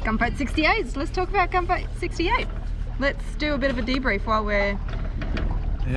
Gunboat 68. Let's talk about Gunboat 68. Let's do a bit of a debrief while we're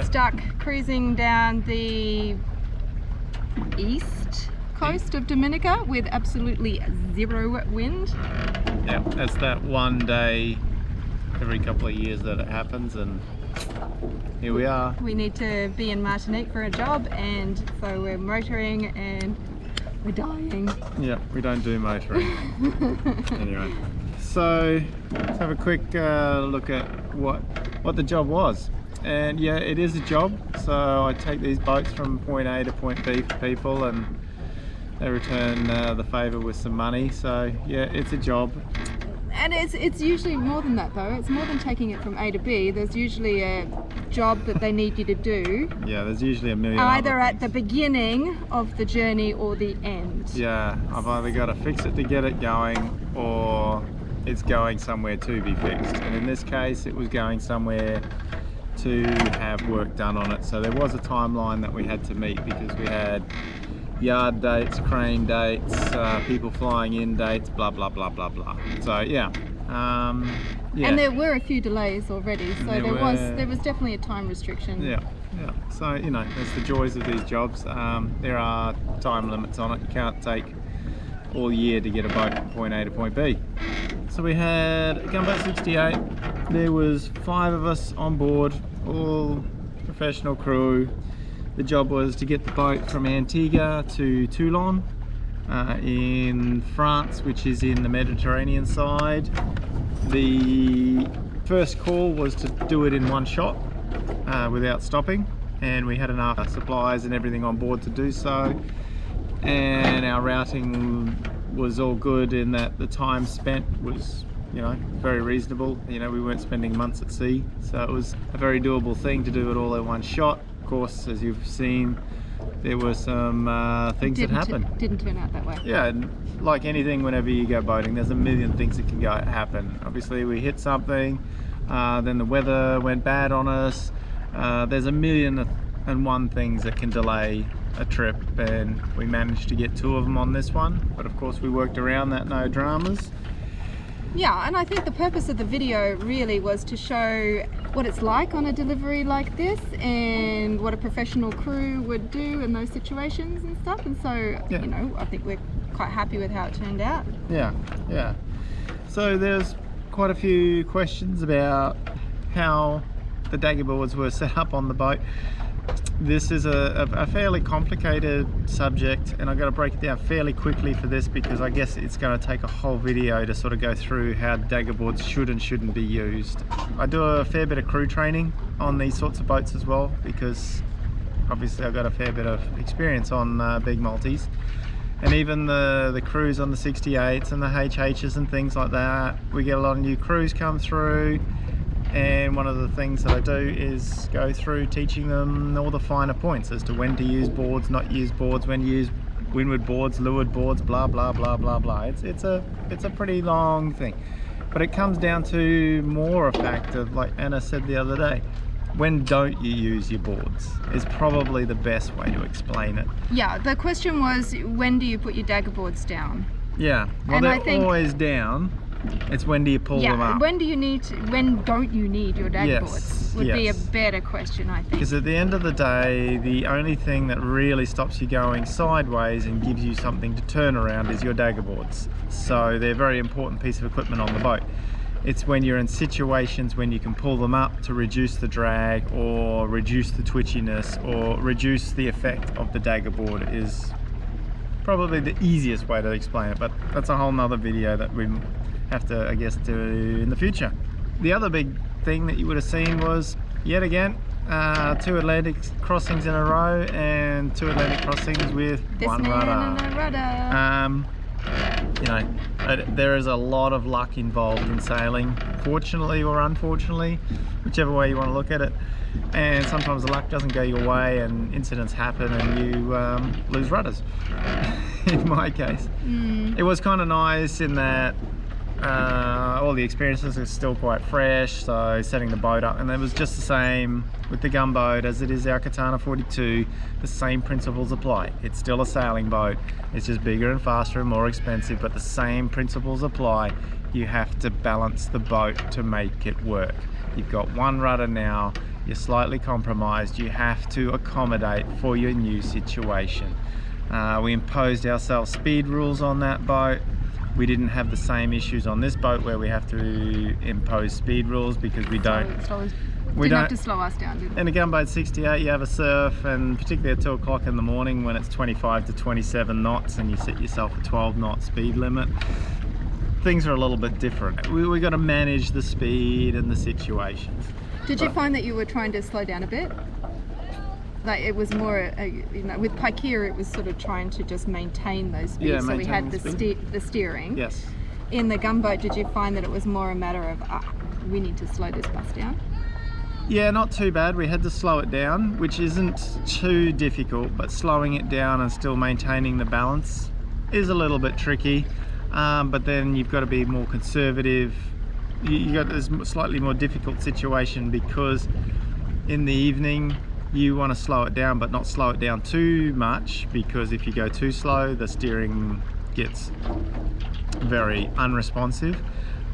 stuck cruising down the east coast of Dominica with absolutely zero wind. Yeah, it's that one day every couple of years that it happens, and here we are. We need to be in Martinique for a job, and so we're motoring and we're dying. Yeah, we don't do motoring. Anyway, so let's have a quick look at what the job was. And yeah, it is a job. So I take these boats from point A to point B for people, and they return the favour with some money. So yeah, it's a job. And it's usually more than that though. It's more than taking it from A to B. There's usually a job that they need you to do. Yeah, there's usually a million either at the beginning of the journey or the end. Yeah, I've either got to fix it to get it going, or it's going somewhere to be fixed. And in this case, it was going somewhere to have work done on it. So there was a timeline that we had to meet, because we had yard dates, crane dates, people flying in dates, blah blah blah blah blah. So yeah, yeah. And there were a few delays already, so there was definitely a time restriction. Yeah. So you know, that's the joys of these jobs. There are time limits on it. You can't take all year to get a boat from point A to point B. So we had a Gunboat 68. There was 5 of us on board, all professional crew. The job was to get the boat from Antigua to Toulon in France, which is in the Mediterranean side. The first call was to do it in one shot without stopping, and we had enough supplies and everything on board to do so. And our routing was all good in that the time spent was, you know, very reasonable. You know, we weren't spending months at sea, so it was a very doable thing to do it all in one shot. Of course, as you've seen, there were some things that happened. Didn't turn out that way. Yeah, and like anything, whenever you go boating, there's a million things that can happen. Obviously, we hit something, then the weather went bad on us. There's a million and one things that can delay a trip, and we managed to get 2 of them on this one. But of course, we worked around that, no dramas. Yeah, and I think the purpose of the video really was to show what it's like on a delivery like this, and what a professional crew would do in those situations and stuff. And so, you know, I think we're quite happy with how it turned out. Yeah. So there's quite a few questions about how the dagger boards were set up on the boat. This is a fairly complicated subject, and I've got to break it down fairly quickly for this, because I guess it's going to take a whole video to sort of go through how dagger boards should and shouldn't be used. I do a fair bit of crew training on these sorts of boats as well, because obviously I've got a fair bit of experience on big multis. And even the crews on the 68s and the HHs and things like that, we get a lot of new crews come through. And one of the things that I do is go through teaching them all the finer points as to when to use boards, not use boards, when to use windward boards, leeward boards, blah blah blah blah blah. It's a pretty long thing, but it comes down to more a fact of, like Anna said the other day, when don't you use your boards is probably the best way to explain it. Yeah, the question was, when do you put your dagger boards down? Yeah, well, they're always down. It's when do you pull them up? When don't you need your dagger boards would be a better question, I think. Because at the end of the day, the only thing that really stops you going sideways and gives you something to turn around is your dagger boards. So they're a very important piece of equipment on the boat. It's when you're in situations when you can pull them up to reduce the drag, or reduce the twitchiness, or reduce the effect of the dagger board is probably the easiest way to explain it, but that's a whole nother video that we have to, I guess, do in the future. The other big thing that you would have seen was, yet again, 2 Atlantic crossings in a row, and 2 Atlantic crossings with one rudder. You know, there is a lot of luck involved in sailing, fortunately or unfortunately, whichever way you want to look at it. And sometimes the luck doesn't go your way, and incidents happen, and you lose rudders. In my case, it was kind of nice in that all the experiences are still quite fresh, so setting the boat up, and it was just the same with the Gunboat as it is our Katana 42. The same principles apply. It's still a sailing boat, it's just bigger and faster and more expensive, but the same principles apply. you have to balance the boat to make it work. You've got one rudder now, you're slightly compromised, you have to accommodate for your new situation. We imposed ourselves speed rules on that boat. We didn't have the same issues on this boat where we have to impose speed rules because we don't have to slow us down, did we? In a Gunboat 68 you have a surf, and particularly at 2 o'clock in the morning when it's 25 to 27 knots and you set yourself a 12 knot speed limit, things are a little bit different. We got to manage the speed and the situations. Did you find that you were trying to slow down a bit? Like it was more, you know, with Pikea it was sort of trying to just maintain those speeds, Yeah, so we had maintain the steering. Yes. In the Gunboat, did you find that it was more a matter of, we need to slow this bus down? Yeah, not too bad. We had to slow it down, which isn't too difficult, but slowing it down and still maintaining the balance is a little bit tricky. But then you've got to be more conservative. You got this slightly more difficult situation because in the evening you want to slow it down, but not slow it down too much, because if you go too slow the steering gets very unresponsive.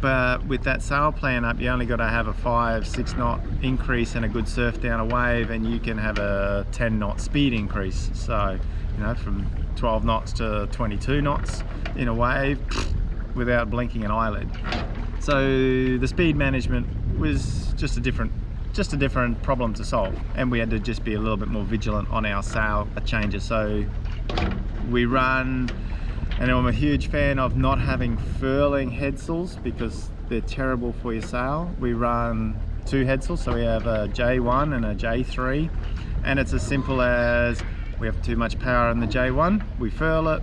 But with that sail plan up, you only got to have a 5-6 knot increase and a good surf down a wave, and you can have a 10 knot speed increase. So, you know, from 12 knots to 22 knots in a wave without blinking an eyelid. So the speed management was just a different problem to solve, and we had to just be a little bit more vigilant on our sail changes. So we run, and I'm a huge fan of not having furling headsails because they're terrible for your sail. We run 2 headsails, so we have a J1 and a J3, and it's as simple as we have too much power in the J1, we furl it,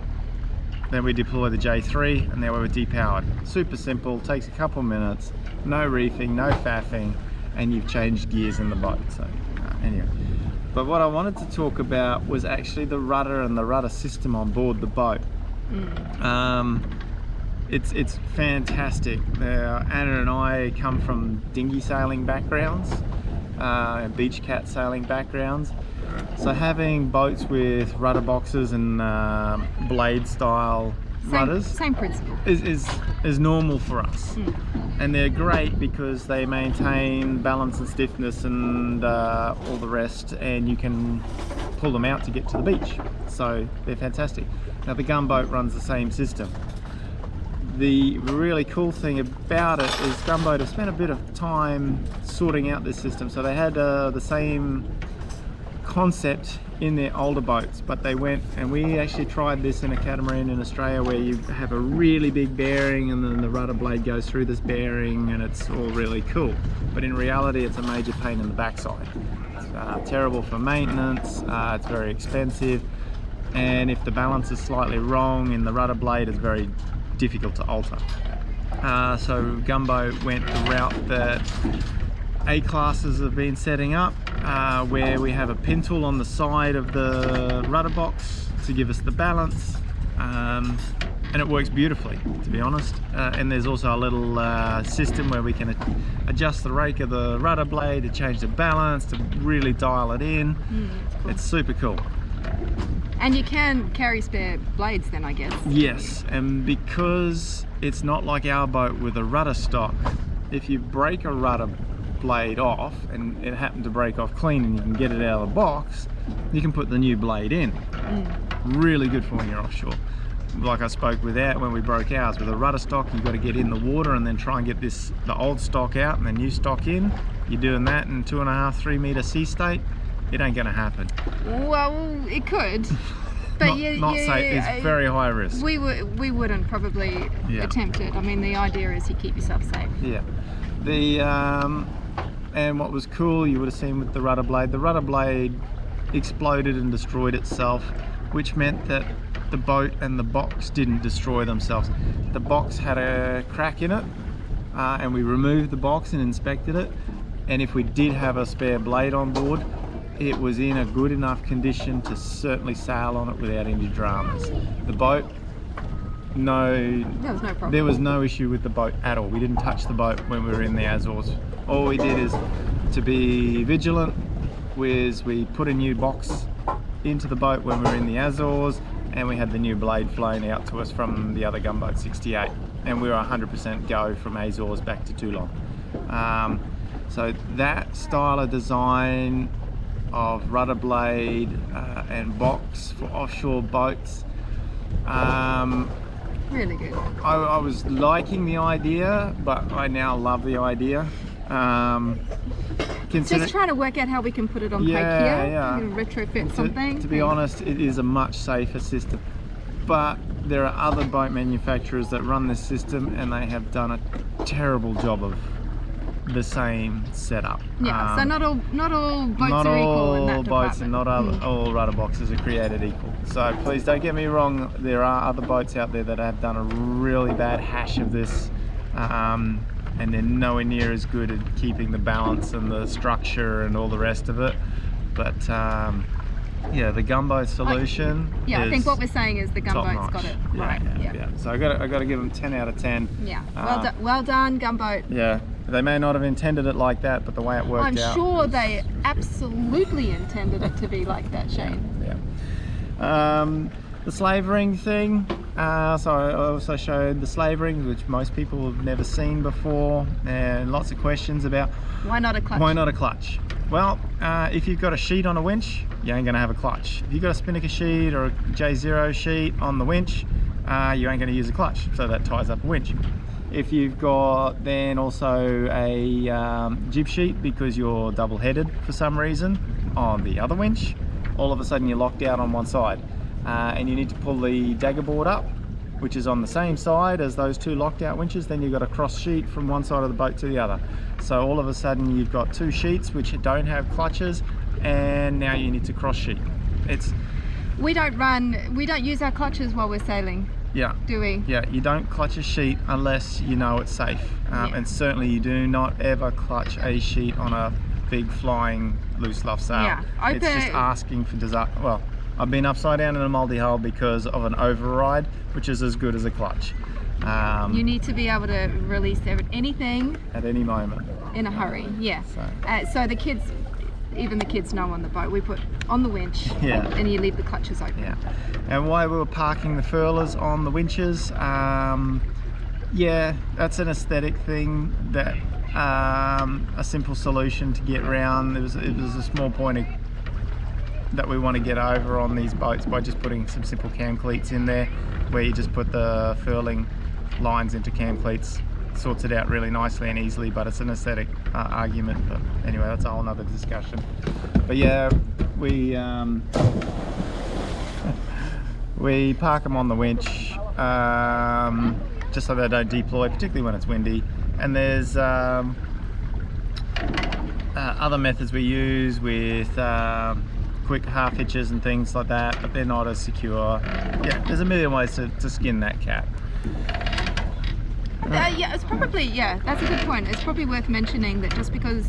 then we deploy the J3, and then we're depowered. Super simple, takes a couple minutes, no reefing, no faffing, and you've changed gears in the boat. So anyway, but what I wanted to talk about was actually the rudder and the rudder system on board the boat. It's fantastic. Anna and I come from dinghy sailing backgrounds, beach cat sailing backgrounds, so having boats with rudder boxes and blade style rudders, same principle, is normal for us. And they're great because they maintain balance and stiffness and all the rest, and you can pull them out to get to the beach, so they're fantastic. Now the Gunboat runs the same system. The really cool thing about it is Gunboat have spent a bit of time sorting out this system. So they had the same concept in their older boats, but they went, and we actually tried this in a catamaran in Australia, where you have a really big bearing and then the rudder blade goes through this bearing, and it's all really cool, but in reality it's a major pain in the backside. It's terrible for maintenance, it's very expensive, and if the balance is slightly wrong in the rudder blade, it's very difficult to alter. So Gunboat went the route that A classes have been setting up, where we have a pin tool on the side of the rudder box to give us the balance, and it works beautifully, to be honest. And there's also a little system where we can adjust the rake of the rudder blade to change the balance, to really dial it in. Cool. It's super cool. And you can carry spare blades then, I guess? Yes, and because it's not like our boat with a rudder stock, if you break a rudder blade off and it happened to break off clean and you can get it out of the box, you can put the new blade in. Really good for when you're offshore. Like I spoke with that when we broke ours, with a rudder stock you've got to get in the water and then try and get the old stock out and the new stock in. You're doing that in 2.5-3 meter sea state, it ain't gonna happen. Well, it could, but not safe. It's very high risk. We wouldn't probably attempt it. I mean, the idea is you keep yourself safe. Yeah. And what was cool, you would have seen with the rudder blade exploded and destroyed itself, which meant that the boat and the box didn't destroy themselves. The box had a crack in it, and we removed the box and inspected it, and if we did have a spare blade on board, it was in a good enough condition to certainly sail on it without any dramas. The boat, there was no problem. There was no issue with the boat at all. We didn't touch the boat when we were in the Azores. All we did is, to be vigilant, was we put a new box into the boat when we were in the Azores, and we had the new blade flown out to us from the other Gunboat 68. and we were 100% go from Azores back to Toulon. So that style of design of rudder blade and box for offshore boats, really good. I was liking the idea, but I now love the idea. Just trying to work out how we can put it on pike here. Yeah. Retrofit something. To be honest, it is a much safer system, but there are other boat manufacturers that run this system and they have done a terrible job of the same setup. Yeah, so not all boats are equal in that Not all boats and not all rudder boxes are created equal. So please don't get me wrong, there are other boats out there that have done a really bad hash of this, and they're nowhere near as good at keeping the balance and the structure and all the rest of it. But yeah, the Gunboat solution. Yeah, I think what we're saying is the Gunboat's got it right. Yeah. So I got to give them 10 out of 10. Yeah, well done, Gunboat. Yeah, they may not have intended it like that, but the way it worked out. I'm sure they absolutely intended it to be like that, Shane. Yeah. The slave ring thing. So I also showed the slave rings, which most people have never seen before, and lots of questions about why not a clutch. Why not a clutch? Well, if you've got a sheet on a winch, you ain't gonna have a clutch. If you've got a spinnaker sheet or a J0 sheet on the winch, you ain't gonna use a clutch, so that ties up a winch. If you've got then also a jib sheet because you're double headed for some reason on the other winch, all of a sudden you're locked out on one side, and you need to pull the dagger board up, which is on the same side as those two locked out winches. Then you've got a cross sheet from one side of the boat to the other. So all of a sudden you've got two sheets which don't have clutches, and now you need to cross sheet. We don't use our clutches while we're sailing. Yeah. Do we? Yeah, you don't clutch a sheet unless you know it's safe. And certainly you do not ever clutch a sheet on a big flying loose luff sail. Yeah. It's just asking for disaster. Well, I've been upside down in a multi-hull because of an override, which is as good as a clutch. You need to be able to release anything at any moment in a hurry. Yeah. So the kids, even the kids know on the boat, we put on the winch, and you leave the clutches open. Yeah. And while we were parking the furlers on the winches, yeah, that's an aesthetic thing that a simple solution to get around. It was a small point that we want to get over on these boats by just putting some simple cam cleats in there, where you just put the furling lines into cam cleats. Sorts it out really nicely and easily, but it's an aesthetic argument. But anyway, that's a whole nother discussion. But yeah, we park them on the winch just so they don't deploy, particularly when it's windy. And there's other methods we use with quick half hitches and things like that, but they're not as secure. Yeah, there's a million ways to skin that cat. Yeah, it's probably, that's a good point. It's probably worth mentioning that just because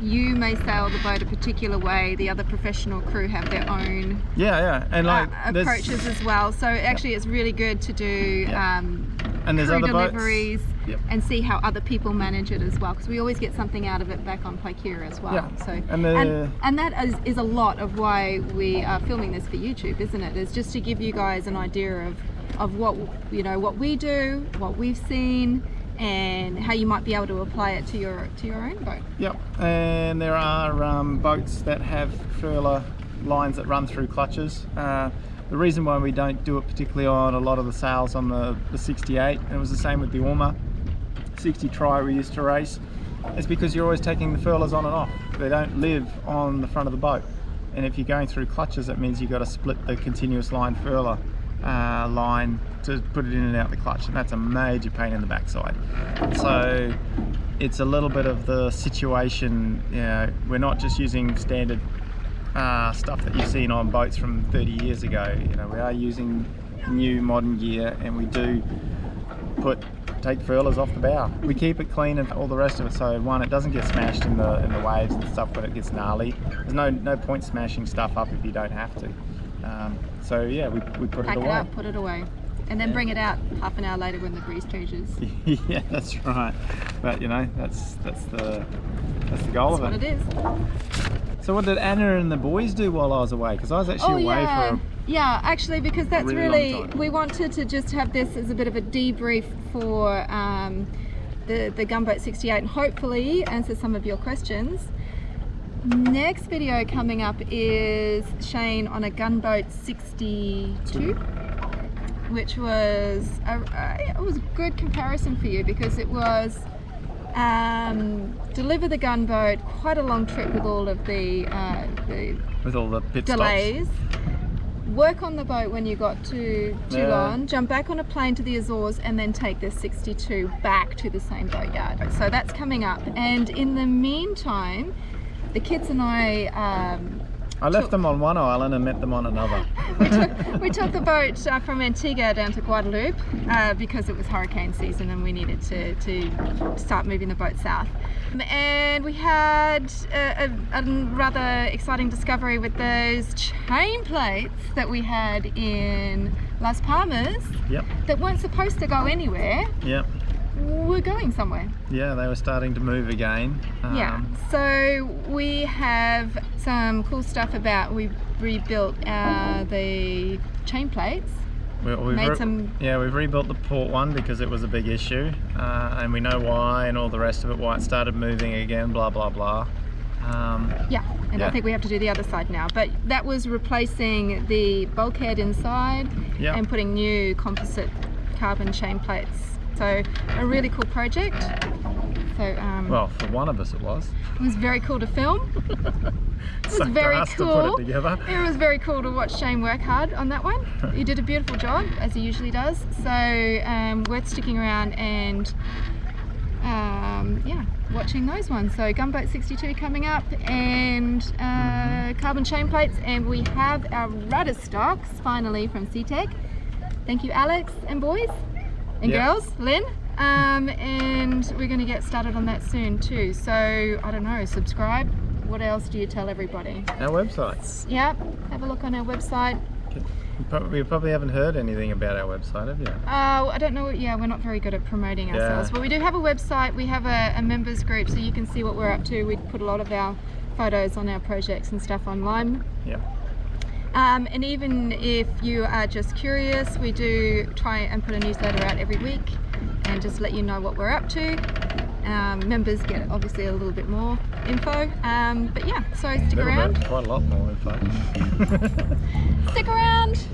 you may sail the boat a particular way, the other professional crew have their own and like approaches as well. So actually it's really good to do and there's crew other deliveries boats. And see how other people manage it as well, because we always get something out of it back on Pike here as well. So and that is a lot of why we are filming this for YouTube, isn't it? It's just to give you guys an idea of what what we do, what we've seen, and how you might be able to apply it to your own boat. Yep, and there are boats that have furler lines that run through clutches. The reason why we don't do it particularly on a lot of the sails on the 68, and it was the same with the Orma 60 Tri we used to race, is because you're always taking the furlers on and off. They don't live on the front of the boat, and if you're going through clutches, that means you've got to split the continuous line furler line to put it in and out the clutch, and that's a major pain in the backside. So it's a little bit of the situation. We're not just using standard stuff that you've seen on boats from 30 years ago. We are using new modern gear, and we do take furlers off the bow. We keep it clean and all the rest of it, so one, it doesn't get smashed in the waves and stuff when it gets gnarly. There's no point smashing stuff up if you don't have to. So yeah, we put Pack it away. Pack it up, put it away. and then Yeah. bring it out half an hour later when the breeze changes. Yeah, that's right. But you know, that's the goal That's of what it. it is. So what did Anna and the boys do while I was away? Because I was actually away for yeah, actually, because that's really long time. we wanted to just have this as a bit of a debrief for the Gunboat 68 and hopefully answer some of your questions. Next video coming up is Shane on a Gunboat 62, which was it was a good comparison for you because it was deliver the gunboat, quite a long trip with all of the with all the pit delays. Work on the boat when you got to Toulon, jump back on a plane to the Azores, and then take the 62 back to the same boatyard. So that's coming up. And in the meantime, the kids and I left them on one island and met them on another. we took the boat from Antigua down to Guadeloupe because it was hurricane season and we needed to start moving the boat south. And we had a rather exciting discovery with those chain plates that we had in Las Palmas that weren't supposed to go anywhere. Yep. We're going somewhere. Yeah, they were starting to move again. So we have some cool stuff about, we rebuilt the chain plates. We've rebuilt the port one because it was a big issue, and we know why and all the rest of it, why it started moving again, blah blah blah. I think we have to do the other side now, but that was replacing the bulkhead inside and putting new composite carbon chain plates. So a really cool project. So well, for one of us it was. It was very cool to film. It was very cool. To put it together. It was very cool to watch Shane work hard on that one. He did a beautiful job, as he usually does. So worth sticking around and watching those ones. So Gunboat 62 coming up, and carbon chain plates, and we have our rudder stocks finally from SeaTech. Thank you, Alex and boys and girls, Lynn. And we're going to get started on that soon too. So I don't know, subscribe. What else do you tell everybody? Our websites. Yep, have a look on our website. You probably haven't heard anything about our website, have you? I don't know. Yeah, we're not very good at promoting ourselves, but we do have a website. We have a members group, so you can see what we're up to. We put a lot of our photos on our projects and stuff online. Yeah. And even if you are just curious, we do try and put a newsletter out every week and just let you know what we're up to. Members get obviously a little bit more info, but yeah, so stick around. Quite a lot more info. Stick around.